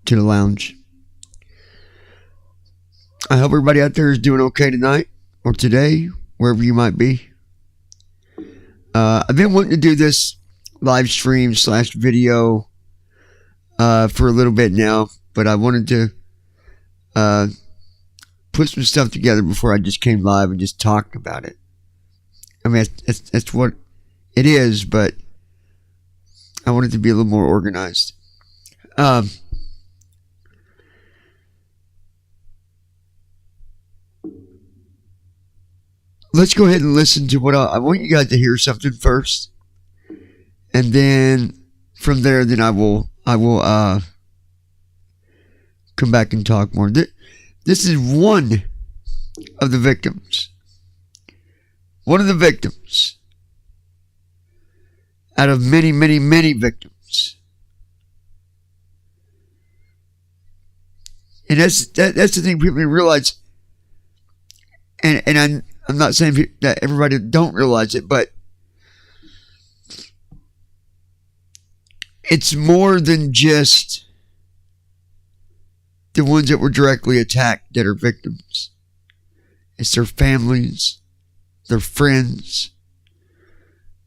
to the lounge. I hope everybody out there is doing okay tonight or today, wherever you might be. I've been wanting to do this live stream / video for a little bit now, but I wanted to put some stuff together before I just came live and just talked about it. I mean, that's what it is, but I want it to be a little more organized. Let's go ahead and listen to what I want you guys to hear something first, and then from there, then I will come back and talk more. This is one of the victims. One of the victims out of many, many, many victims. And that's the thing people realize. And I'm not saying that everybody don't realize it, but it's more than just the ones that were directly attacked that are victims. It's their families, their friends,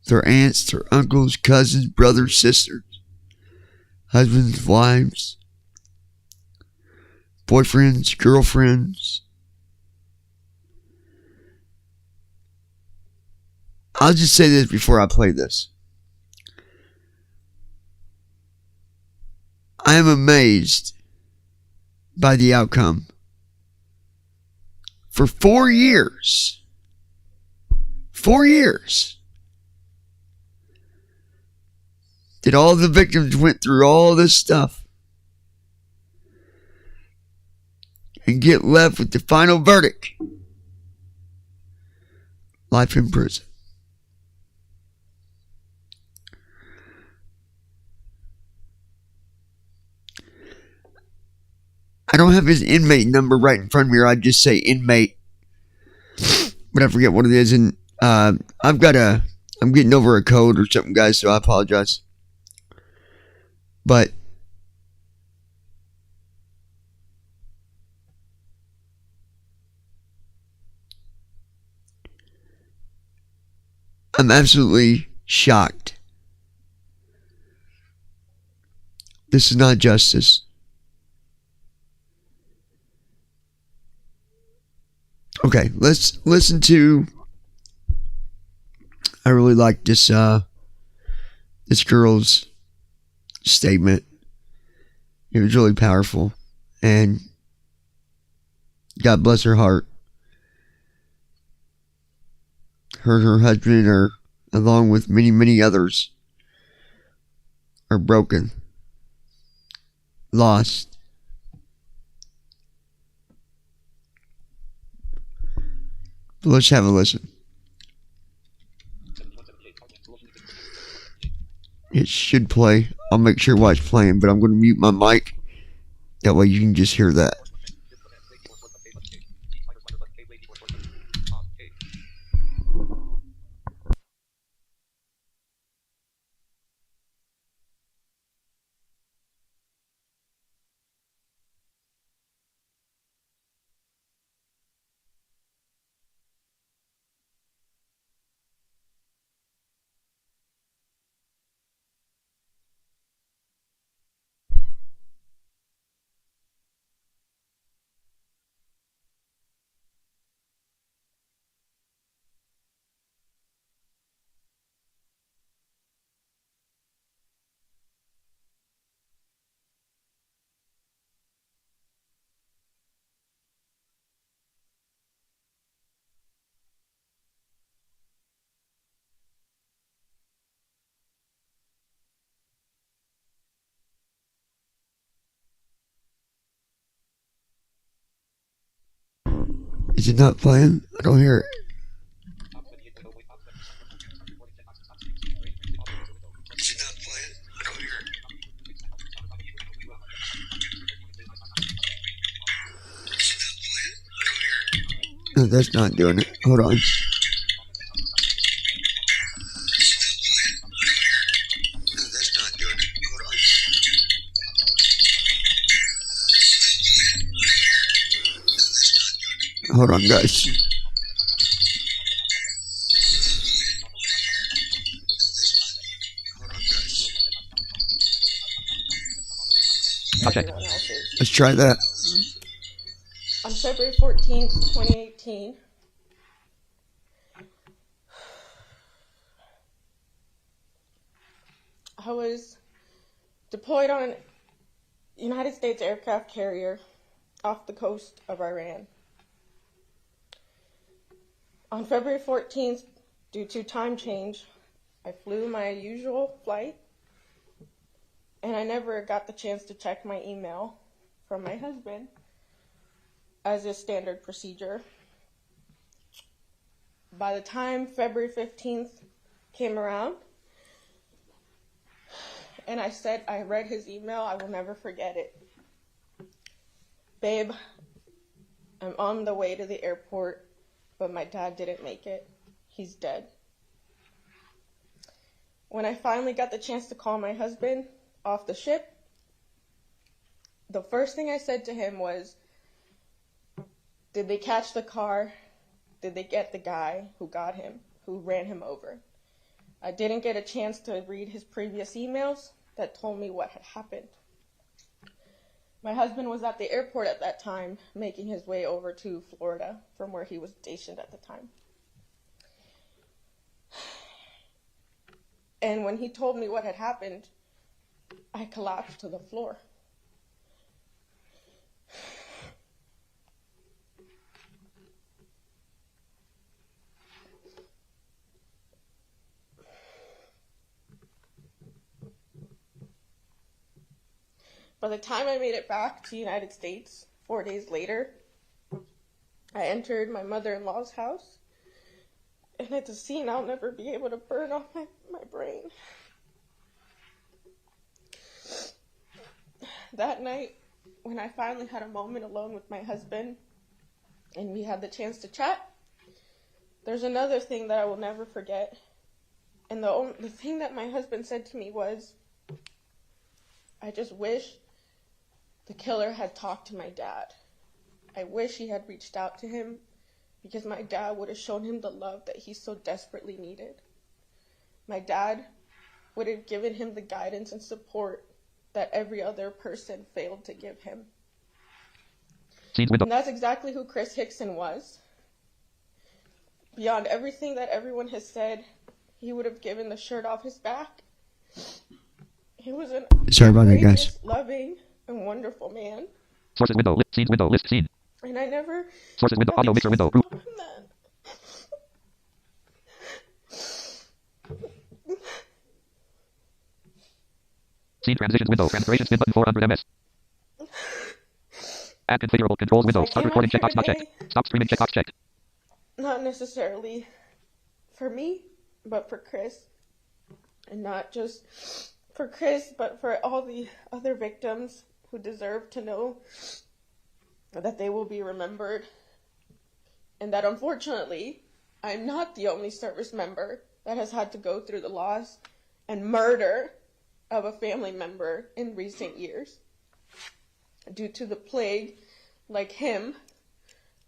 their aunts, their uncles, cousins, brothers, sisters, husbands, wives, boyfriends, girlfriends. I'll just say this before I play this. I am amazed by the outcome. For 4 years, 4 years, that all the victims went through all this stuff and get left with the final verdict: life in prison. I don't have his inmate number right in front of me, or I'd just say inmate, but I forget what it is. And I'm getting over a code or something, guys, so I apologize. But I'm absolutely shocked. This is not justice. Okay, let's listen to. I really like this girl's statement. It was really powerful, and God bless her heart. Her and her husband are, along with many, many others, are broken, lost. Let's have a listen. It should play. I'll make sure while it's playing, but I'm going to mute my mic. That way you can just hear that. Is it not playing? I don't hear it. Is it not playing? I don't hear it. No, that's not doing it. Hold on. No, that's not doing it. Hold on. Hold on, guys. Everyone else's. Let's try that. On February 14th, 2018, I was deployed on a United States aircraft carrier off the coast of Iran. On February 14th, due to time change, I flew my usual flight, and I never got the chance to check my email from my husband, as is standard procedure. By the time February 15th came around, and I read his email, I will never forget it. Babe, I'm on the way to the airport, but my dad didn't make it. He's dead. When I finally got the chance to call my husband off the ship, the first thing I said to him was, did they catch the car? Did they get the guy who got him, who ran him over? I didn't get a chance to read his previous emails that told me what had happened. My husband was at the airport at that time, making his way over to Florida from where he was stationed at the time. And when he told me what had happened, I collapsed to the floor. By the time I made it back to the United States, 4 days later, I entered my mother-in-law's house, and it's a scene I'll never be able to burn off my brain. That night, when I finally had a moment alone with my husband, and we had the chance to chat, there's another thing that I will never forget. And the thing that my husband said to me was, I just wish the killer had talked to my dad. I wish he had reached out to him, because my dad would have shown him the love that he so desperately needed. My dad would have given him the guidance and support that every other person failed to give him. And that's exactly who Chris Hickson was. Beyond everything that everyone has said, he would have given the shirt off his back. He was an gracious, loving, and wonderful man. Sources window, scenes window, list scene. And I never... Sources window, audio mixer window. Scene transitions window, transpiration spin button 400 ms. Add configurable controls window, start recording checkbox not checked. Stop streaming checkbox checked. Not necessarily for me, but for Chris. And not just for Chris, but for all the other victims who deserve to know that they will be remembered. And that unfortunately, I'm not the only service member that has had to go through the loss and murder of a family member in recent years due to the plague like him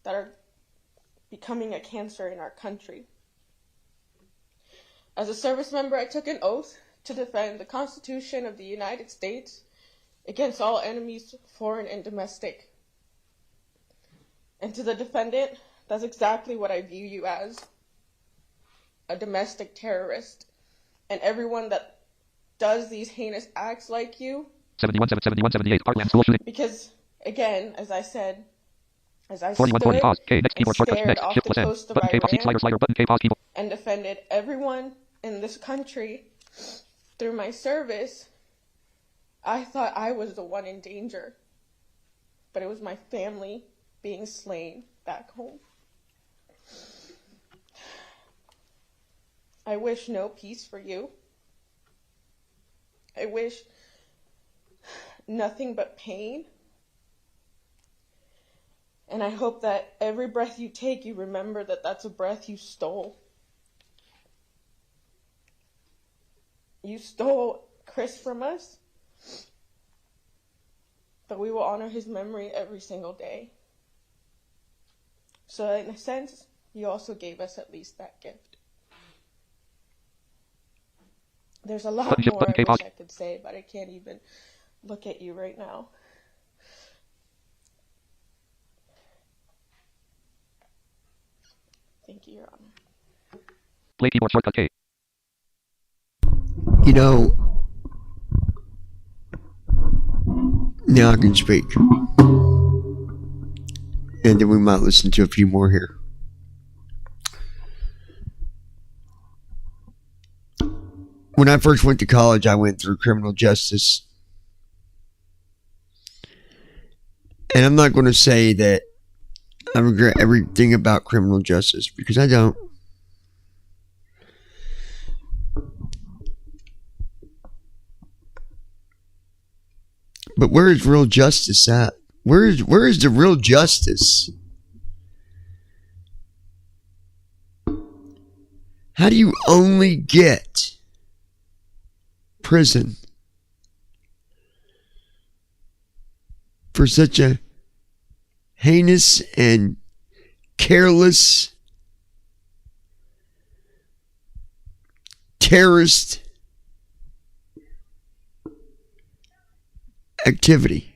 that are becoming a cancer in our country. As a service member, I took an oath to defend the Constitution of the United States against all enemies, foreign and domestic. And to the defendant, that's exactly what I view you as, a domestic terrorist. And everyone that does these heinous acts like you. 71, 78, Parkland school shooting. Because, again, as I said, as I 41, stood pause. K, next keyboard and shortcut, stared next, off shift the plus N. coast of Button K, pause, Iran slider, button K, pause, keyboard. and defended everyone in this country through my service, I thought I was the one in danger. But it was my family being slain back home. I wish no peace for you. I wish nothing but pain. And I hope that every breath you take, you remember that that's a breath you stole. You stole Chris from us, but we will honor his memory every single day. So in a sense, you also gave us at least that gift. There's a lot more I wish I could say, but I can't even look at you right now. Thank you, Your Honor. Play keyboard shortcut K. You know, now I can speak. And then we might listen to a few more here. When I first went to college, I went through criminal justice. And I'm not going to say that I regret everything about criminal justice, because I don't. But where is real justice at? Where is the real justice? How do you only get prison for such a heinous and careless terrorist activity?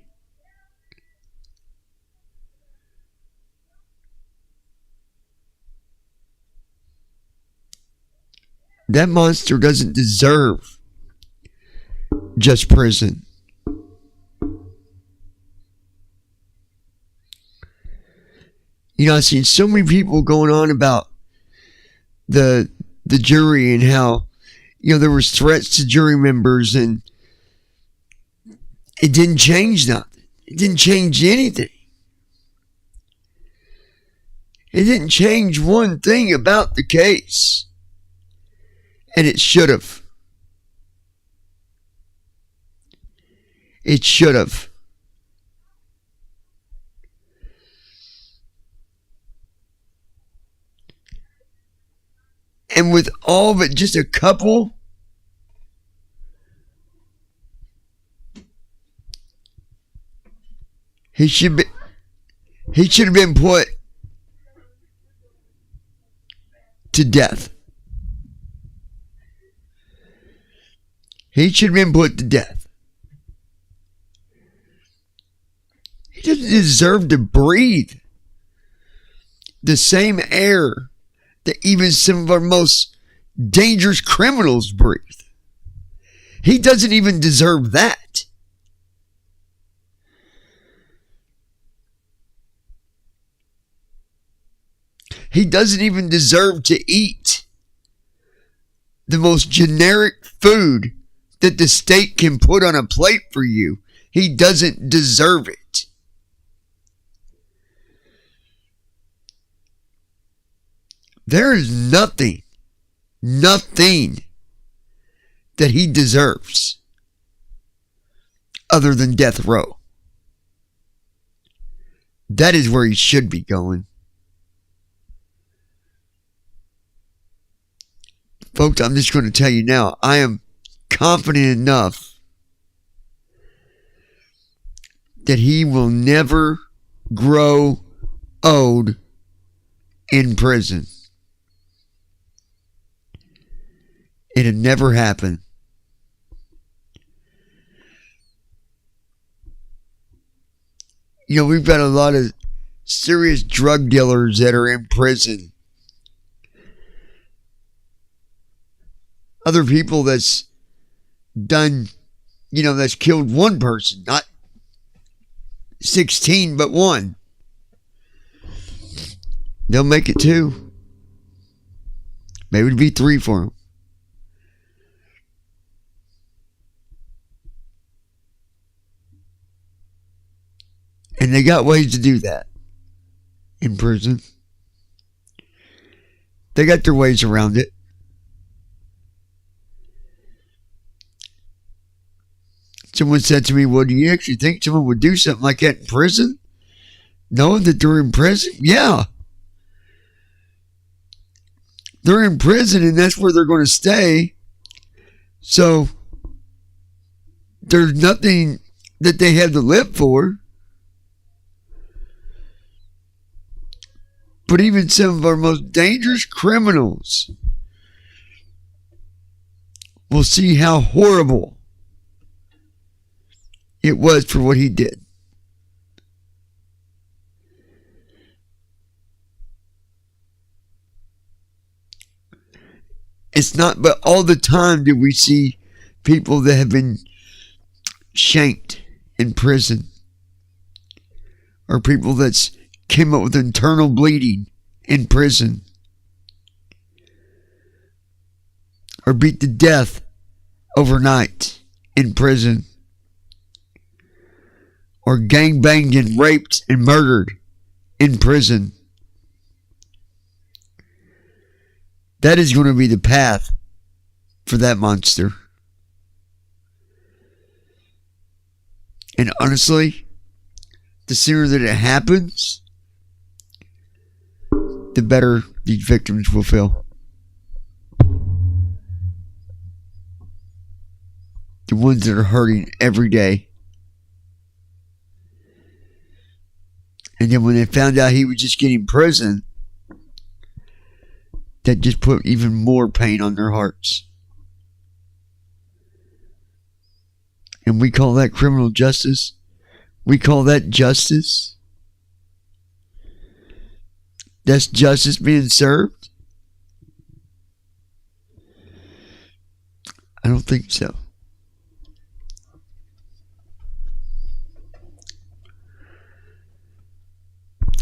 That monster doesn't deserve just prison. You know, I've seen so many people going on about the jury and how, you know, there was threats to jury members and it didn't change nothing. It didn't change anything. It didn't change one thing about the case. And it should have. It should have. And with all but just a couple, he should have been put to death. He should have been put to death. He doesn't deserve to breathe the same air that even some of our most dangerous criminals breathe. He doesn't even deserve that. He doesn't even deserve to eat the most generic food that the state can put on a plate for you. He doesn't deserve it. There is nothing that he deserves other than death row. That is where he should be going. Folks, I'm just going to tell you now, I am confident enough that he will never grow old in prison. It'll never happen. You know, we've got a lot of serious drug dealers that are in prison. Other people that's done, you know, that's killed one person, not 16, but one. They'll make it 2. Maybe it'll be 3 for them. And they got ways to do that in prison. They got their ways around it. Someone said to me, well, do you actually think someone would do something like that in prison? Knowing that they're in prison? Yeah. They're in prison and that's where they're going to stay. So there's nothing that they have to live for. But even some of our most dangerous criminals will see how horrible it was for what he did. It's not, but all the time do we see people that have been shanked in prison, or people that's came up with internal bleeding in prison, or beat to death overnight in prison, or gangbanged and raped and murdered in prison. That is going to be the path for that monster. And honestly, the sooner that it happens, the better these victims will feel. The ones that are hurting every day. And then when they found out he was just getting prison, that just put even more pain on their hearts. And we call that criminal justice. We call that justice. That's justice being served? I don't think so.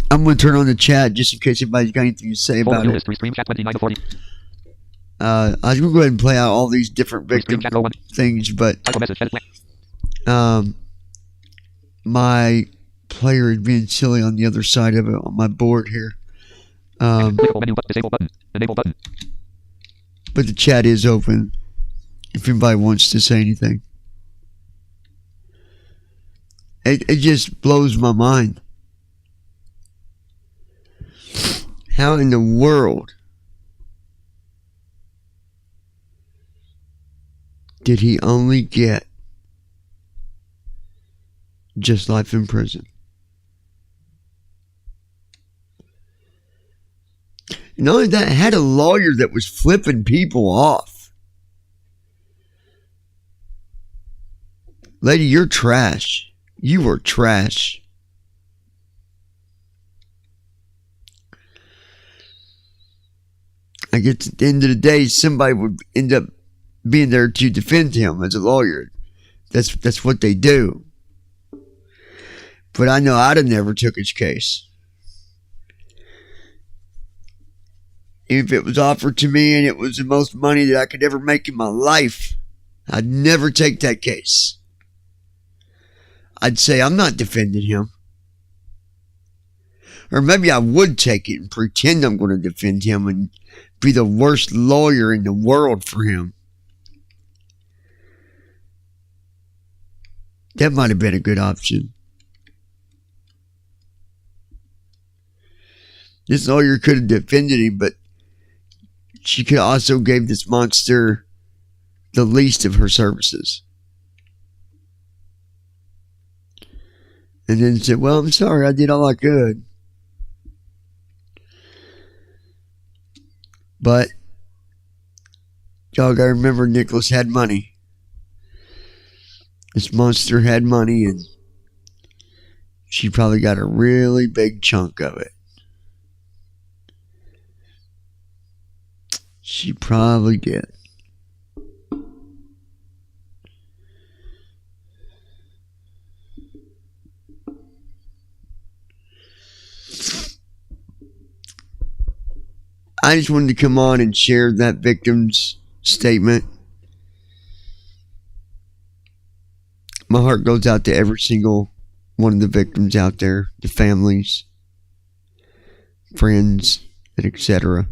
I'm going to turn on the chat just in case anybody's got anything to say about it. I was going to go ahead and play out all these different victim things, but my player is being silly on the other side of it on my board here. But the chat is open if anybody wants to say anything. It just blows my mind. How in the world did he only get just life in prison? Not only that, had a lawyer that was flipping people off. Lady, you're trash. You are trash. I guess at the end of the day, somebody would end up being there to defend him as a lawyer. That's what they do. But I know I'd have never took his case. If it was offered to me and it was the most money that I could ever make in my life, I'd never take that case. I'd say I'm not defending him. Or maybe I would take it and pretend I'm going to defend him and be the worst lawyer in the world for him. That might have been a good option. This lawyer could have defended him, but she could also gave this monster the least of her services. And then said, well, I'm sorry, I did all I could. But y'all gotta remember, Nicholas had money. This monster had money, and she probably got a really big chunk of it. She probably did. I just wanted to come on and share that victim's statement. My heart goes out to every single one of the victims out there, the families, friends, and etc.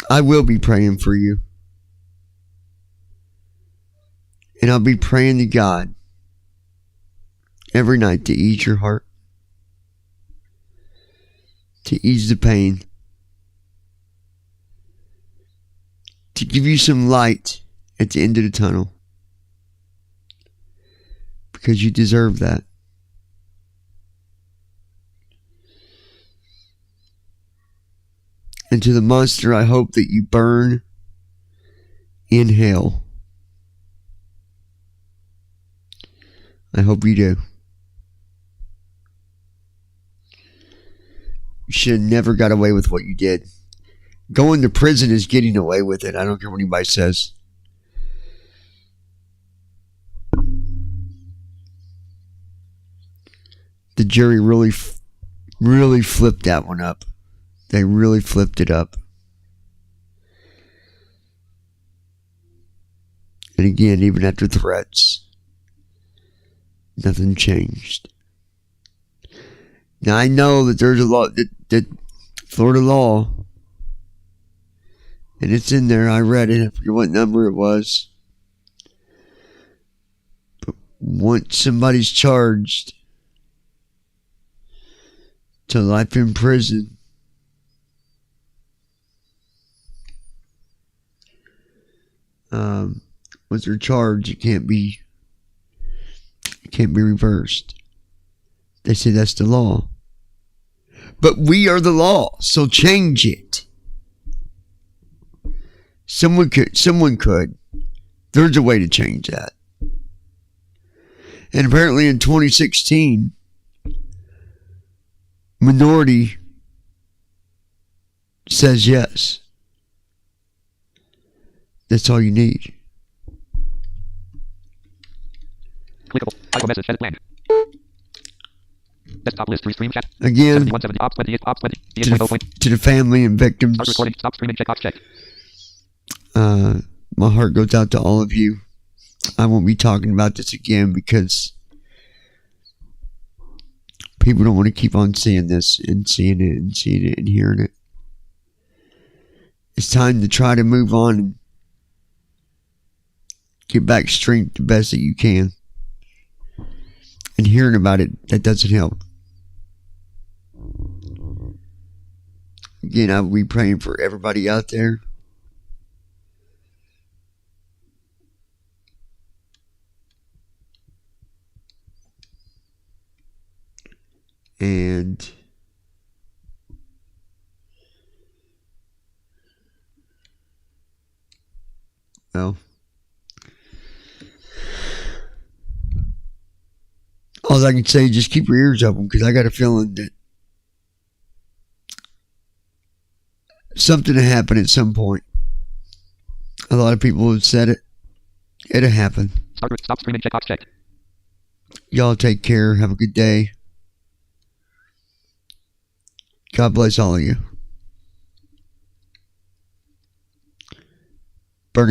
I will be praying for you. And I'll be praying to God every night to ease your heart, to ease the pain, to give you some light at the end of the tunnel, because you deserve that. And to the monster, I hope that you burn in hell. I hope you do. You should have never got away with what you did. Going to prison is getting away with it. I don't care what anybody says. The jury really flipped that one up. They really flipped it up. And again, even after threats, nothing changed. Now I know that there's a law, that Florida law, and it's in there. I read it. I forget what number it was. But once somebody's charged to life in prison, once they're charged, it can't be reversed. They say that's the law. But we are the law, so change it. Someone could. There's a way to change that. And apparently in 2016, minority says yes. That's all you need. Clickable. Icon message. Edit blank. Desktop list. Restream chat. Again, 7170. Ops 28. Ops 20. to the family and victims. Start recording. Stop streaming. Check box checked. My heart goes out to all of you. I won't be talking about this again because people don't want to keep on seeing this and seeing it and seeing it and hearing it. It's time to try to move on and get back strength the best that you can. And hearing about it, that doesn't help. Again, I will be praying for everybody out there. And well, all I can say is just keep your ears open, because I got a feeling that something will happen at some point. A lot of people have said it. It'll happen. Stop streaming. Check box checked. Y'all take care. Have a good day. God bless all of you.